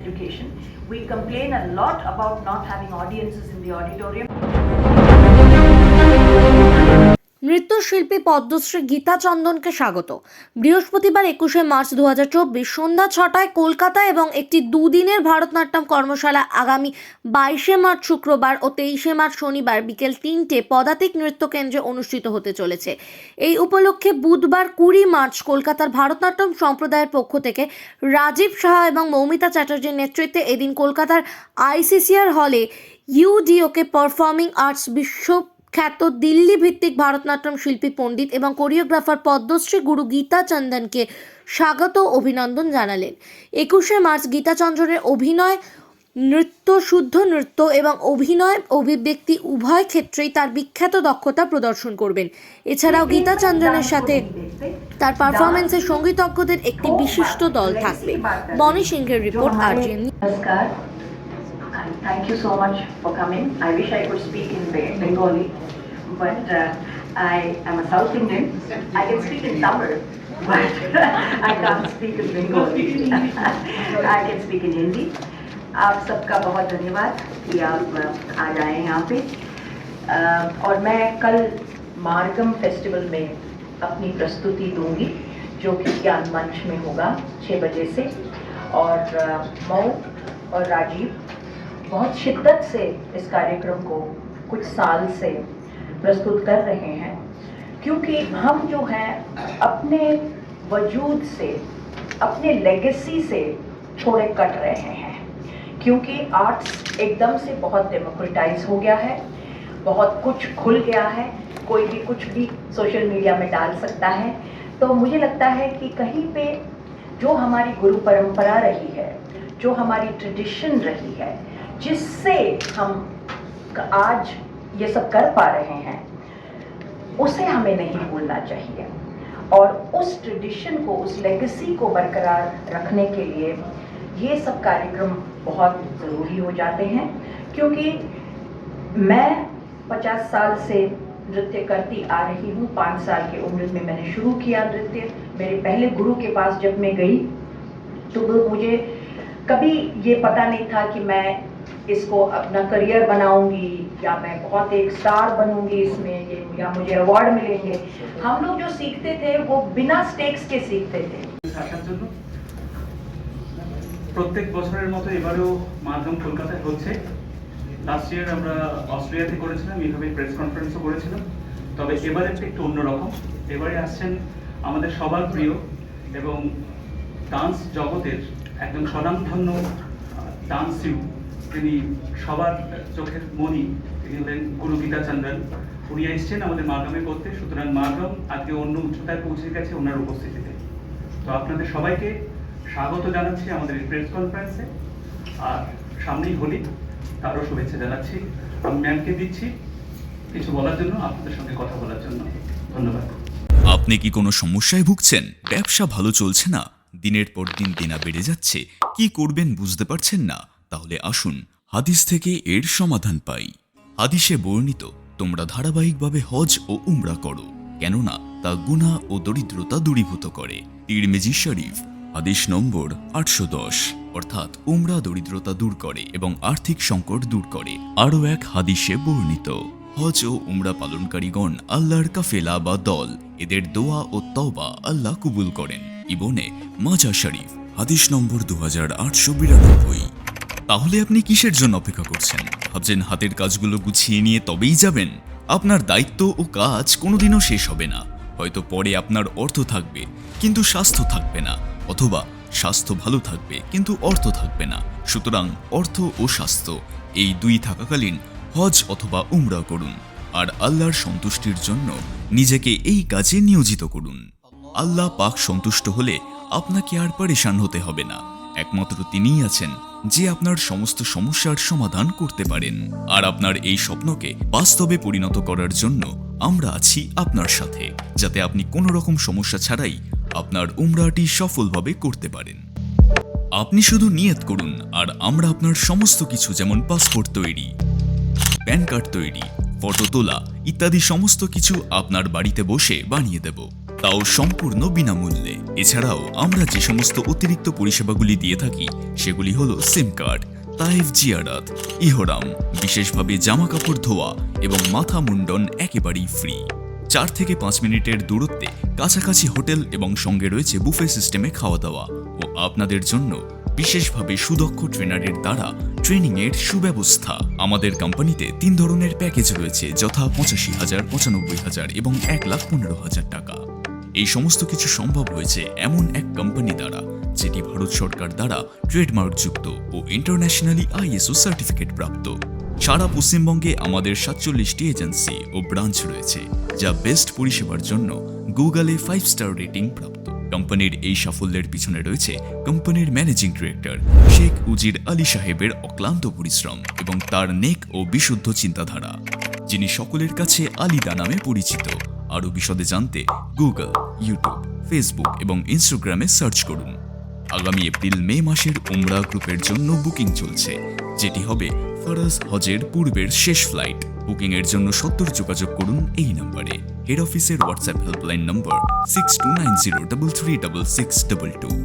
education. We complain a lot about not having audiences in the auditorium. নৃত্যশিল্পী পদ্মশ্রী গীতা চন্দনকে স্বাগত। বৃহস্পতিবার 21শে March 2024 সন্ধ্যা 6টায় কলকাতা এবং একটি দুদিনের ভারতনাট্যম কর্মশালা আগামী 22শে মার্চ শুক্রবার ও 23শে মার্চ শনিবার বিকেল 3টে পদাতিক নৃত্য কেন্দ্রে অনুষ্ঠিত হতে চলেছে। এই উপলক্ষে বুধবার 20 মার্চ কলকাতার ভারতনাট্যম সম্প্রদায়ের পক্ষ থেকে রাজীব সাহা এবং মৌমিতা চ্যাটার্জির নেতৃত্বে এদিন কলকাতার ICCR হলে ইউডিওকে পারফর্মিং আর্টস খ্যাত দিল্লি ভিত্তিক ভারতনাট্যম শিল্পী পণ্ডিত এবং কোরিওগ্রাফার পদ্মশ্রী গুরু গীতা চন্দনকে স্বাগত ও অভিনন্দন জানালেন। 21শে মার্চ গীতা চন্দনের অভিনয়, নৃত্য, শুদ্ধ নৃত্য এবং অভিনয় অভিব্যক্তি উভয় ক্ষেত্রেই তার বিখ্যাত দক্ষতা প্রদর্শন করবেন। এছাড়াও গীতা চন্দনের সাথে তার পারফরমেন্সে সঙ্গীতজ্ঞদের একটি বিশিষ্ট দল থাকবে। বনি সিংহের report, RGN। Thank you so much for coming. I wish I could speak in Bengali, but I am a South Indian. I can speak in Tamil, but I can't speak in Bengali. I can speak in Hindi. आप सबका बहुत धन्यवाद कि आप आज आए यहाँ पे। और मैं कल मार्गम फेस्टिवल में अपनी प्रस्तुति दूंगी, जो कि ज्ञान मंच में होगा 6 बजे से। और मऊ और राजीव बहुत शिद्दत से इस कार्यक्रम को कुछ साल से प्रस्तुत कर रहे हैं, क्योंकि हम जो हैं अपने वजूद से, अपने लेगेसी से थोड़े कट रहे हैं, क्योंकि आर्ट्स एकदम से बहुत डेमोक्रेटाइज हो गया है, बहुत कुछ खुल गया है, कोई भी कुछ भी सोशल मीडिया में डाल सकता है। तो मुझे लगता है कि कहीं पे जो हमारी गुरु परंपरा रही है, जो हमारी ट्रेडिशन रही है, जिससे हम आज ये सब कर पा रहे हैं, उसे हमें नहीं भूलना चाहिए। और उस ट्रेडिशन को, उस लेगेसी को बरकरार रखने के लिए ये सब कार्यक्रम बहुत ज़रूरी हो जाते हैं। क्योंकि मैं 50 साल से नृत्य करती आ रही हूँ। 5 साल की उम्र में मैंने शुरू किया नृत्य। मेरे पहले गुरु के पास जब मैं गई तो मुझे कभी ये पता नहीं था कि मैं इसको अपना करियर बनाऊंगी या मैं बहुत एक स्टार बनूंगी इसमें, या मुझे अवार्ड मिलेंगे। हम लोग जो सीखते थे वो बिना स्टेक्स के सीखते थे। প্রত্যেক বছরের মতো এবারেও মাধ্যম কলকাতায় হচ্ছে। লাস্ট ইয়ার আমরা অস্ট্রেলিয়াতে করেছিলাম, এইভাবে প্রেস কনফারেন্সও করেছিলাম। তবে এবারে একটু অন্যরকম। এবারে আসছেন আমাদের সবার প্রিয় এবং ডান্স জগতের একজন স্বনামধন্য ডান্সিউ, তিনি সবার চোখের মণি, তিনি হলেন গুরু গীতা চন্দন। উনি এসছেন আমাদের মারগামে করতে। সুতরাং মারগাম আজকে অন্য উচ্চতায় পৌঁছে গেছে ওনার উপস্থিতিতে। তো আপনাদের সবাইকে স্বাগত জানাচ্ছি আমাদের এই প্রেস কনফারেন্সে। আর সামনেই হোলি, তারও শুভেচ্ছা জানাচ্ছি। আমি ম্যামকে দিচ্ছি কিছু বলার জন্য, আপনাদের সঙ্গে কথা বলার জন্য। ধন্যবাদ। আপনি কি কোনো সমস্যায় ভুগছেন? ব্যবসা ভালো চলছে না, দিনের পর দিন দেনা বেড়ে যাচ্ছে, কি করবেন বুঝতে পারছেন না? তাহলে আসুন হাদিস থেকে এর সমাধান পাই। হাদিসে বর্ণিত তোমরা ধারাবাহিকভাবে হজ ও উমরা করো, কেননা তা গুনাহ ও দরিদ্রতা দূরীভূত করে। তিরমিজি শরীফ হাদিস নম্বর 810। অর্থাৎ উমরা দরিদ্রতা দূর করে এবং আর্থিক সংকট দূর করে। আরও এক হাদিসে বর্ণিত হজ ও উমরা পালনকারীগণ আল্লাহর কাফেলা বা দল, এদের দোয়া ও তওবা আল্লাহ কবুল করেন। ইবনে মাজাহ শরীফ হাদিস নম্বর 2892। তাহলে আপনি কিসের জন্য অপেক্ষা করছেন? ভাবছেন হাতের কাজগুলো গুছিয়ে নিয়ে তবেই যাবেন? আপনার দায়িত্ব ও কাজ কোনোদিনও শেষ হবে না। হয়তো পরে আপনার অর্থ থাকবে কিন্তু স্বাস্থ্য থাকবে না, অথবা স্বাস্থ্য ভালো থাকবে কিন্তু অর্থ থাকবে না। সুতরাং অর্থ ও স্বাস্থ্য এই দুই থাকাকালীন হজ অথবা উমরা করুন, আর আল্লাহর সন্তুষ্টির জন্য নিজেকে এই কাজে নিয়োজিত করুন। আল্লাহ পাক সন্তুষ্ট হলে আপনাকে আর পরেশান হতে হবে না। একমাত্র তিনিই আছেন যে আপনার সমস্ত সমস্যার সমাধান করতে পারেন। আর আপনার এই স্বপ্নকে বাস্তবে পরিণত করার জন্য আমরা আছি আপনার সাথে, যাতে আপনি কোনো রকম সমস্যা ছাড়াই আপনার উমরাটি সফলভাবে করতে পারেন। আপনি শুধু নিয়ত করুন, আর আমরা আপনার সমস্ত কিছু, যেমন পাসপোর্ট তৈরি, প্যান কার্ড তৈরি, ফটো তোলা ইত্যাদি সমস্ত কিছু আপনার বাড়িতে বসে বানিয়ে দেব। তাও সম্পূর্ণ বিনামূল্যে। এছাড়াও আমরা যে সমস্ত অতিরিক্ত পরিষেবাগুলি দিয়ে থাকি সেগুলি হলো সিম কার্ড, তাইফ জিয়ারাত, ইহরাম, বিশেষভাবে জামা কাপড় ধোয়া এবং মাথা মুন্ডন একেবারেই ফ্রি। 4 থেকে 5 মিনিটের দূরত্বে কাছাকাছি হোটেল এবং সঙ্গে রয়েছে বুফে সিস্টেমে খাওয়া দাওয়া ও আপনাদের জন্য বিশেষভাবে সুদক্ষ ট্রেনারের দ্বারা ট্রেনিংয়ের সুব্যবস্থা। আমাদের কোম্পানিতে 3 ধরনের প্যাকেজ রয়েছে, যথা 85,000, 95,000 এবং 1,15,000 টাকা। এই সমস্ত কিছু সম্ভব হয়েছে এমন এক কোম্পানি দ্বারা যেটি ভারত সরকার দ্বারা ট্রেডমার্কযুক্ত ও ইন্টারন্যাশনালি ISO সার্টিফিকেট প্রাপ্ত। সারা পশ্চিমবঙ্গে আমাদের 47টি এজেন্সি ও ব্রাঞ্চ রয়েছে, যা বেস্ট পরিষেবার জন্য গুগলে 5 স্টার রেটিং প্রাপ্ত। কোম্পানির এই সাফল্যের পিছনে রয়েছে কোম্পানির ম্যানেজিং ডিরেক্টর শেখ উজির আলী সাহেবের অক্লান্ত পরিশ্রম এবং তার নেক ও বিশুদ্ধ চিন্তাধারা, যিনি সকলের কাছে আলিদা নামে পরিচিত। আরও বিশদে জানতে গুগল, ইউটিউব, ফেসবুক এবং ইনস্টাগ্রামে সার্চ করুন। আগামী এপ্রিল-মে মাসের উমরা গ্রুপের জন্য বুকিং চলছে, যেটি হবে ফরাজ হজের পূর্বের শেষ ফ্লাইট। বুকিংয়ের জন্য সত্তর যোগাযোগ করুন এই নম্বরে। হেড অফিসের হোয়াটসঅ্যাপ হেল্পলাইন নম্বর 6290336622।